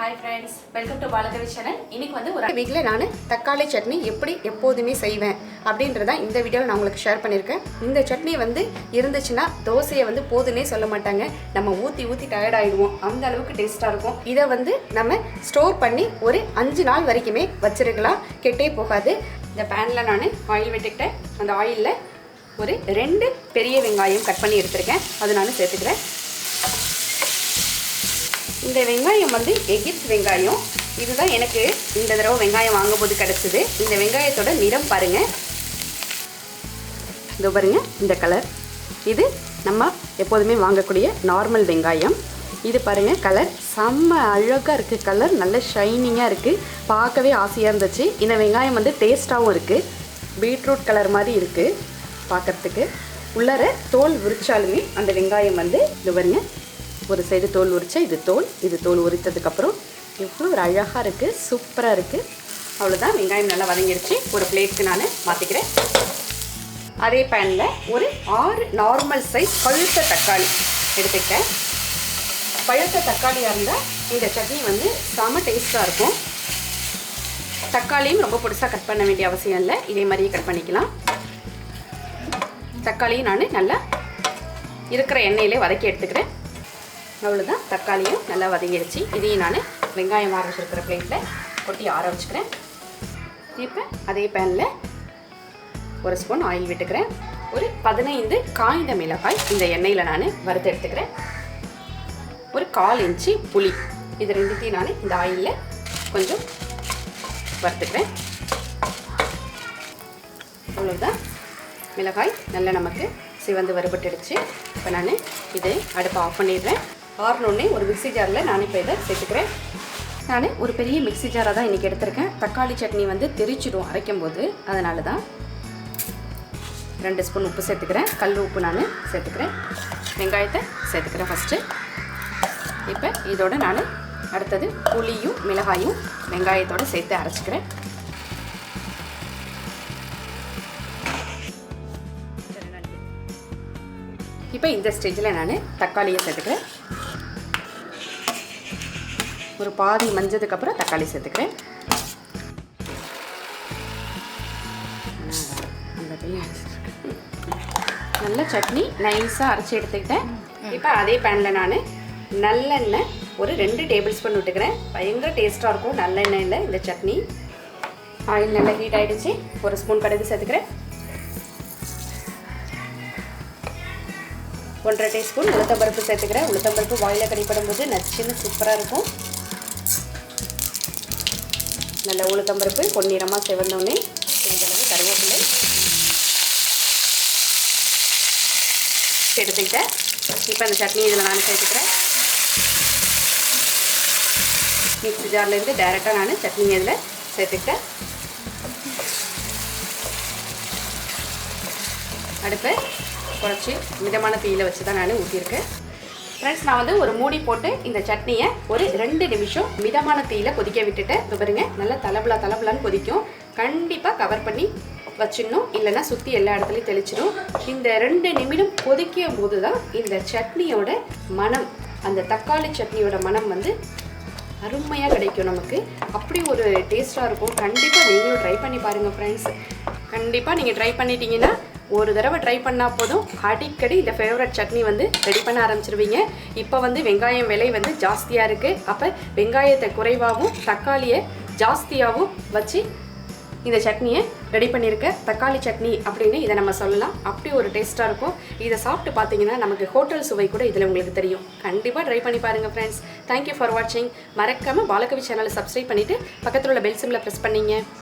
Hi friends, welcome to balakavi channel. இன்னைக்கு வந்து ஒரு வீக்ல நான் தக்காளி சட்னி எப்படி எப்போதுமே செய்வேன் அப்படின்றத இந்த வீடியோல நான் உங்களுக்கு ஷேர் பண்ணிருக்கேன். இந்த சட்னி வந்து இருந்துச்சுனா தோசையை வந்து போதுனே சொல்ல மாட்டாங்க. நம்ம ஊத்தி டயர்ட் ஆயிடுவோம். அந்த அளவுக்கு டேஸ்டா இருக்கும். இத வந்து நம்ம ஸ்டோர் பண்ணி ஒரு 5 நாள் வரைக்குமே வச்சிருக்கலாம். கெட்டே போகாது. இந்த panல நான் ஆயில் விட்டுட்டேன். அந்த ஆயில்ல ஒரு 2 பெரிய வெங்காயம் கட் பண்ணி எடுத்துர்க்கேன். அது நான் சேர்த்துக்கிறேன். இந்த வெங்காயம் வந்து எகிப்த் வெங்காயம். இதுதான் எனக்கு இந்த தடவை வெங்காயம் வாங்கும்போது கிடைச்சது. இந்த வெங்காயத்தோட நிறம் பாருங்க. இதோ பாருங்க இந்த கலர். இது நம்ம எப்போதுமே வாங்கக்கூடிய நார்மல் வெங்காயம். இது பாருங்க கலர் செம்ம அழகா இருக்கு. கலர் நல்ல ஷைனிங்கா இருக்கு. பார்க்கவே ஆசையா இருந்துச்சு. இந்த வெங்காயம் வந்து டேஸ்டாவும் இருக்கு. பீட்ரூட் கலர் மாதிரி இருக்கு பார்க்கிறதுக்கு. உள்ளார தோல் உரிச்சாலுமே அந்த வெங்காயம் வந்து இதோ பாருங்க ஒரு சைடு தோல் உரிச்சா இது தோல் உரித்ததுக்கப்புறம் எவ்வளோ ஒரு அழகாக இருக்குது, சூப்பராக இருக்குது. அவ்வளோதான், வெங்காயம் நல்லா வதங்கிடுச்சு. ஒரு பிளேட்டுக்கு நான் மாற்றிக்கிறேன். அதே பேனில் ஒரு 6 நார்மல் சைஸ் பழுத்த தக்காளி எடுத்துக்கிட்டேன். பழுத்த தக்காளியாக இருந்தால் இந்த சட்னி வந்து செம டேஸ்ட்டாக இருக்கும். தக்காளியும் ரொம்ப பொடிசாக கட் பண்ண வேண்டிய அவசியம் இல்லை. இதே மாதிரியே கட் பண்ணிக்கலாம். தக்காளியும் நான் நல்லா இருக்கிற எண்ணெயிலே வதக்கி எடுத்துக்கிறேன். அவ்வளோதான், தக்காளியும் நல்லா வதங்கிடுச்சு. இதையும் நான் வெங்காயம் ஆற வச்சுருக்கிற பிளேட்டில் கொட்டி ஆற வச்சுக்கிறேன். இப்போ அதே பேனில் ஒரு ஸ்பூன் ஆயில் விட்டுக்கிறேன். ஒரு 15 காய்ந்த மிளகாய் இந்த எண்ணெயில் நான் வறுத்து எடுத்துக்கிறேன். ஒரு 1/4 இன்ச்சு புளி, இது ரெண்டுத்தையும் நான் இந்த ஆயிலில் கொஞ்சம் வறுத்துக்கிறேன். அவ்வளோதான், மிளகாய் நல்லா நமக்கு சிவந்து வறுபட்டுடுச்சு. இப்போ நான் இதை அடுப்பை ஆஃப் பண்ணிடுறேன். ஆறுனோடனே ஒரு மிக்ஸி ஜாரில் நான் இப்போ இதை சேர்த்துக்கிறேன். நான் ஒரு பெரிய மிக்ஸி ஜாராக தான் இன்றைக்கி எடுத்திருக்கேன். தக்காளி சட்னி வந்து தெரிச்சிடும் அரைக்கும் போது, அதனால தான் 2 ஸ்பூன் உப்பு சேர்த்துக்கிறேன். கல் உப்பு நான் சேர்த்துக்கிறேன். வெங்காயத்தை சேர்த்துக்கிறேன் ஃபஸ்ட்டு. இப்போ இதோடு நான் அடுத்தது புளியும் மிளகாயும் வெங்காயத்தோடு சேர்த்து அரைச்சிக்கிறேன். இப்போ இந்த ஸ்டேஜில் நான் தக்காளியை சேர்த்துக்கிறேன். ஒரு பாதி மஞ்சதுக்கப்புறம் தக்காளி சேர்த்துக்கிறேன். நல்ல சட்னி நைஸாக அரைச்சி எடுத்துக்கிட்டேன். இப்போ அதே பேனில் நான் நல்லெண்ணெய் ஒரு 2 டேபிள் ஸ்பூன் விட்டுக்கிறேன். பயங்கர டேஸ்ட்டாக இருக்கும் நல்லெண்ணெயில் இந்த சட்னி. ஆயில் நல்லா ஹீட் ஆகிடுச்சு. ஒரு ஸ்பூன் கடுகு சேர்த்துக்கிறேன். 1/2 டீஸ்பூன் உளுத்தம்பருப்பு சேர்த்துக்கிறேன். உளுத்தம்பருப்பு வாயில் கடிப்படும் போது நச்சுன்னு சூப்பராக இருக்கும். நல்ல உளுத்தம்பருப்பு பொன்னிறமாக செவந்தோடனே சிறிதளவு கருவேப்பிலை எடுத்துக்கிட்டேன். இப்போ அந்த சட்னி இதில் நான் சேர்த்துக்கிறேன். மிக்ஸி ஜார்லேருந்து டைரெக்டாக நான் சட்னி இதில் சேர்த்துக்கிட்டேன். அடுப்பை குறைச்சி மிதமான தீயில் வச்சு தான் நான் ஊற்றியிருக்கேன். ஃப்ரெண்ட்ஸ், நான் வந்து ஒரு மூடி போட்டு இந்த சட்னியை ஒரு 2 நிமிஷம் மிதமான தீயில் கொதிக்க விட்டுட்டேன். இது பாருங்க நல்லா தலபலான்னு கொதிக்கும். கண்டிப்பாக கவர் பண்ணி வச்சிடணும், இல்லைன்னா சுற்றி எல்லா இடத்துலையும் தெளிச்சிடும். இந்த 2 நிமிடம் கொதிக்கும் போது தான் இந்த சட்னியோட மனம், அந்த தக்காளி சட்னியோட மனம் வந்து அருமையாக கிடைக்கும் நமக்கு. அப்படி ஒரு டேஸ்ட்டாக இருக்கும். கண்டிப்பாக நீங்களும் ட்ரை பண்ணி பாருங்கள் ஃப்ரெண்ட்ஸ். கண்டிப்பாக நீங்கள் ட்ரை பண்ணிட்டீங்கன்னா ஒரு தடவை ட்ரை பண்ணால் போதும், அடிக்கடி இந்த ஃபேவரட் சட்னி வந்து ரெடி பண்ண ஆரம்பிச்சிருவீங்க. இப்போ வந்து வெங்காயம் விலை வந்து ஜாஸ்தியாக இருக்குது. அப்போ வெங்காயத்தை குறைவாகவும் தக்காளியை ஜாஸ்தியாகவும் வச்சு இந்த சட்னியை ரெடி பண்ணியிருக்க தக்காளி சட்னி அப்படின்னு இதை நம்ம சொல்லலாம். அப்படி ஒரு டேஸ்ட்டாக இருக்கும். இதை சாப்பிட்டு பார்த்தீங்கன்னா நமக்கு ஹோட்டல் சுவை கூட இதில் உங்களுக்கு தெரியும். கண்டிப்பாக ட்ரை பண்ணி பாருங்கள் ஃப்ரெண்ட்ஸ். தேங்க்யூ ஃபார் வாட்சிங். மறக்காமல் பாலகவி சேனலை சப்ஸ்கிரைப் பண்ணிவிட்டு பக்கத்தில் உள்ள பெல் சிம்மில் ப்ரெஸ் பண்ணிங்க.